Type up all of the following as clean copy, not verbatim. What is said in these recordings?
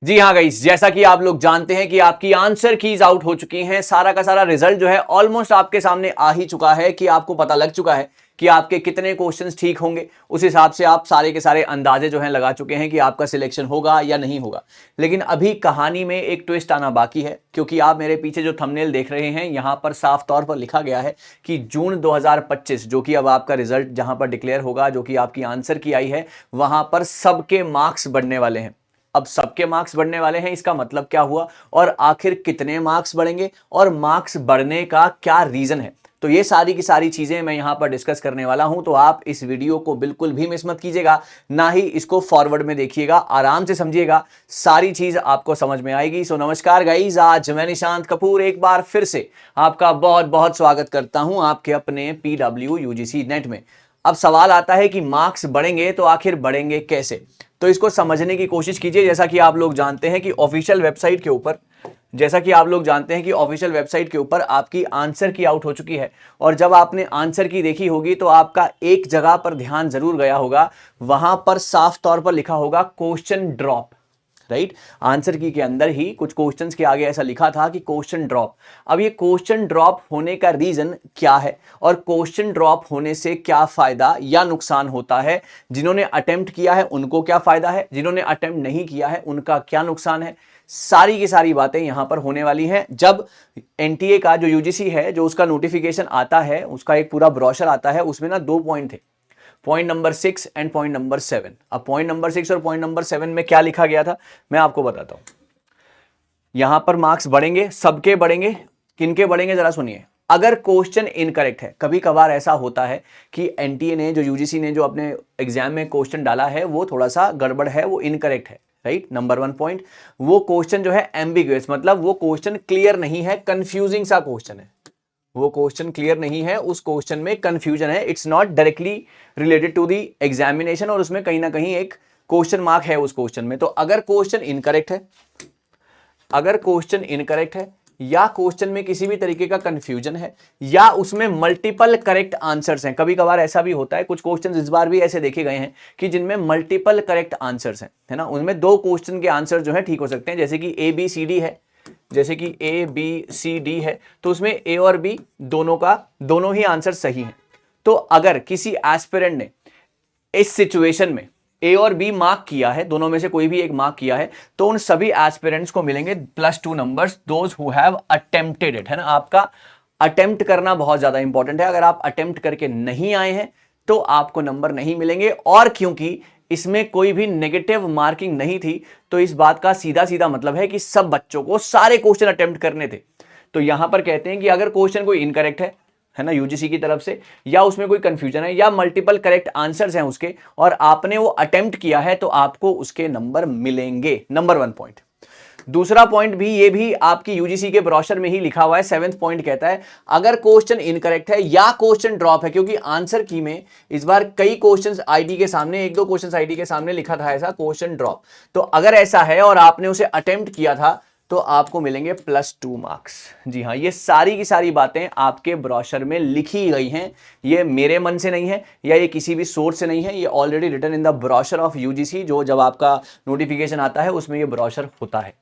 जी हाँ गाइस, जैसा कि आप लोग जानते हैं कि आपकी आंसर कीज आउट हो चुकी हैं। सारा का सारा रिजल्ट जो है ऑलमोस्ट आपके सामने आ ही चुका है कि आपको पता लग चुका है कि आपके कितने क्वेश्चंस ठीक होंगे। उस हिसाब से आप सारे के सारे अंदाजे जो हैं लगा चुके हैं कि आपका सिलेक्शन होगा या नहीं होगा। लेकिन अभी कहानी में एक ट्विस्ट आना बाकी है, क्योंकि आप मेरे पीछे जो थंबनेल देख रहे हैं यहां पर साफ तौर पर लिखा गया है कि जून 2025 जो कि अब आपका रिजल्ट जहां पर डिक्लेयर होगा, जो कि आपकी आंसर की आई है, वहां पर सबके मार्क्स बढ़ने वाले हैं। अब सबके मार्क्स बढ़ने वाले हैं, इसका मतलब क्या हुआ और आखिर कितने मार्क्स बढ़ेंगे और मार्क्स बढ़ने का क्या रीजन है, तो ये सारी की सारी चीजें मैं यहां पर डिस्कस करने वाला हूं। तो आप इस वीडियो को बिल्कुल भी मिस मत कीजिएगा, ना ही इसको फॉरवर्ड में देखिएगा, आराम से समझिएगा, सारी चीज आपको समझ में आएगी। सो नमस्कार गाइज, आज मैं निशांत कपूर एक बार फिर से आपका बहुत बहुत स्वागत करता हूं आपके अपने PW UGC नेट में। अब सवाल आता है कि मार्क्स बढ़ेंगे तो आखिर बढ़ेंगे कैसे, तो इसको समझने की कोशिश कीजिए। जैसा कि आप लोग जानते हैं कि ऑफिशियल वेबसाइट के ऊपर आपकी आंसर की आउट हो चुकी है, और जब आपने आंसर की देखी होगी तो आपका एक जगह पर ध्यान जरूर गया होगा, वहां पर साफ तौर पर लिखा होगा क्वेश्चन ड्रॉप, राइट। आंसर की के अंदर ही कुछ क्वेश्चंस के आगे ऐसा लिखा था कि क्वेश्चन ड्रॉप। अब ये क्वेश्चन ड्रॉप होने का रीजन क्या है और क्वेश्चन ड्रॉप होने से क्या फायदा या नुकसान होता है, जिन्होंने अटेम्प्ट किया है उनको क्या फायदा है, जिन्होंने अटेम्प्ट नहीं किया है उनका क्या नुकसान है, सारी की सारी बातें यहां पर होने वाली हैं। जब एनटीए का जो यूजीसी है, जो उसका नोटिफिकेशन आता है, उसका एक पूरा ब्रोशर आता है, उसमें ना 2 पॉइंट थे, point number 6 and point number 7। अब पॉइंट नंबर 6 और पॉइंट नंबर 7 में क्या लिखा गया था मैं आपको बताता हूं। यहां पर मार्क्स बढ़ेंगे, सबके बढ़ेंगे, किनके बढ़ेंगे जरा सुनिए। अगर क्वेश्चन इनकरेक्ट है, कभी कभार ऐसा होता है कि एनटीए ने, जो यूजीसी ने जो अपने एग्जाम में क्वेश्चन डाला है वो थोड़ा सा गड़बड़ है, वो इनकरेक्ट है, राइट। नंबर 1 पॉइंट, वो क्वेश्चन जो है एम्बिगुअस, मतलब वो क्वेश्चन क्लियर नहीं है, कंफ्यूजिंग सा क्वेश्चन है, वो क्वेश्चन क्लियर नहीं है, उस क्वेश्चन में कंफ्यूजन है, it's not directly related to the examination, और उसमें कहीं ना कहीं एक क्वेश्चन मार्क है उस क्वेश्चन में। तो अगर क्वेश्चन इनकरेक्ट है, अगर क्वेश्चन इनकरेक्ट है या क्वेश्चन में किसी भी तरीके का कंफ्यूजन है या उसमें मल्टीपल करेक्ट आंसर्स हैं, कभी कभार ऐसा भी होता है, कुछ क्वेश्चंस इस बार भी ऐसे देखे गए हैं कि जिनमें मल्टीपल करेक्ट आंसर्स हैं, है ना, उनमें 2 क्वेश्चन के आंसर जो है ठीक हो सकते हैं, जैसे कि ABCD है, जैसे कि ABCD है, तो उसमें A और B दोनों ही आंसर सही हैं। तो अगर किसी एस्पिरेंट ने इस सिचुएशन में A और B मार्क किया है, दोनों में से कोई भी एक मार्क किया है, तो उन सभी एस्पिरेंट्स को मिलेंगे +2 numbers, those who have attempted it, है ना। आपका अटेम्प्ट करना बहुत ज्यादा इंपॉर्टेंट है। अगर आप अटेम्प्ट करके नहीं आए हैं तो आपको नंबर नहीं मिलेंगे, और क्योंकि इसमें कोई भी नेगेटिव मार्किंग नहीं थी, तो इस बात का सीधा सीधा मतलब है कि सब बच्चों को सारे क्वेश्चन अटेम्प्ट करने थे। तो यहां पर कहते हैं कि अगर क्वेश्चन कोई इनकरेक्ट है ना, यूजीसी की तरफ से, या उसमें कोई कंफ्यूजन है या मल्टीपल करेक्ट आंसर्स हैं उसके, और आपने वो अटेम्प्ट किया है, तो आपको उसके नंबर मिलेंगे। Number 1 point. दूसरा पॉइंट भी, ये भी आपकी यूजीसी के ब्रोशर में ही लिखा हुआ है, 7th पॉइंट कहता है अगर क्वेश्चन इनकरेक्ट है या क्वेश्चन ड्रॉप है, क्योंकि आंसर की में इस बार कई क्वेश्चंस आईडी के सामने, 1-2 क्वेश्चंस आईडी के सामने लिखा था ऐसा क्वेश्चन ड्रॉप, तो अगर ऐसा है और आपने उसे अटेम्प्ट किया था तो आपको मिलेंगे +2 मार्क्स। जी हाँ, ये सारी की सारी बातें आपके ब्रोशर में लिखी गई हैं, ये मेरे मन से नहीं है या ये किसी भी सोर्स से नहीं है, ये already written in the brochure of UGC, जो जब आपका नोटिफिकेशन आता है उसमें ये ब्रोशर होता है।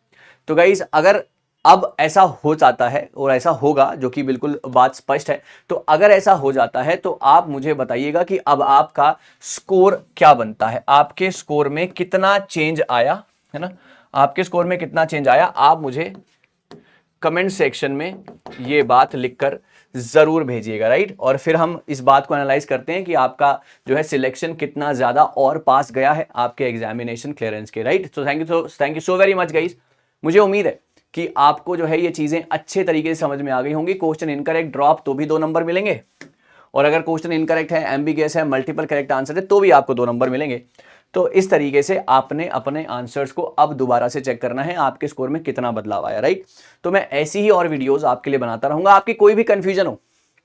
तो गाइज, अगर अब ऐसा हो जाता है और ऐसा होगा, जो कि बिल्कुल बात स्पष्ट है, तो अगर ऐसा हो जाता है तो आप मुझे बताइएगा कि अब आपका स्कोर क्या बनता है, आपके स्कोर में कितना चेंज आया, है ना, आपके स्कोर में कितना चेंज आया, आप मुझे कमेंट सेक्शन में ये बात लिखकर जरूर भेजिएगा, राइट। और फिर हम इस बात को एनालाइज करते हैं कि आपका जो है सिलेक्शन कितना ज्यादा और पास गया है आपके एग्जामिनेशन क्लियरेंस के, राइट। तो thank you so very much guys. मुझे उम्मीद है कि आपको जो है ये चीजें अच्छे तरीके से समझ में आ गई होंगी। क्वेश्चन इनकरेक्ट ड्रॉप तो भी 2 नंबर मिलेंगे, और अगर क्वेश्चन इनकरेक्ट है, एम्बिगुअस है, मल्टीपल करेक्ट आंसर है, तो भी आपको 2 नंबर मिलेंगे। तो इस तरीके से आपने अपने आंसर्स को अब दोबारा से चेक करना है, आपके स्कोर में कितना बदलाव आया, राइट। तो मैं ऐसी ही और वीडियोस आपके लिए बनाता रहूंगा। आपकी कोई भी कंफ्यूजन हो,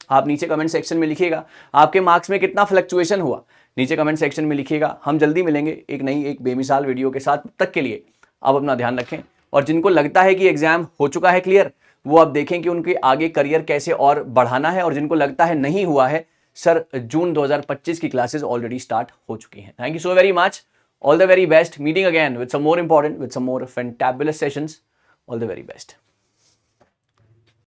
आप नीचे कमेंट सेक्शन में लिखिएगा। आपके मार्क्स में कितना फ्लक्चुएशन हुआ, नीचे कमेंट सेक्शन में लिखिएगा। हम जल्दी मिलेंगे एक नई, एक बेमिसाल वीडियो के साथ। तब तक के लिए आप अपना ध्यान रखें, और जिनको लगता है कि एग्जाम हो चुका है क्लियर, वो अब देखें कि उनके आगे करियर कैसे और बढ़ाना है, और जिनको लगता है नहीं हुआ है, सर जून 2025 की क्लासेस ऑलरेडी स्टार्ट हो चुकी हैं। Thank you so very much. All the very best. Meeting again with some more important, with some more fantabulous sessions. All the very best.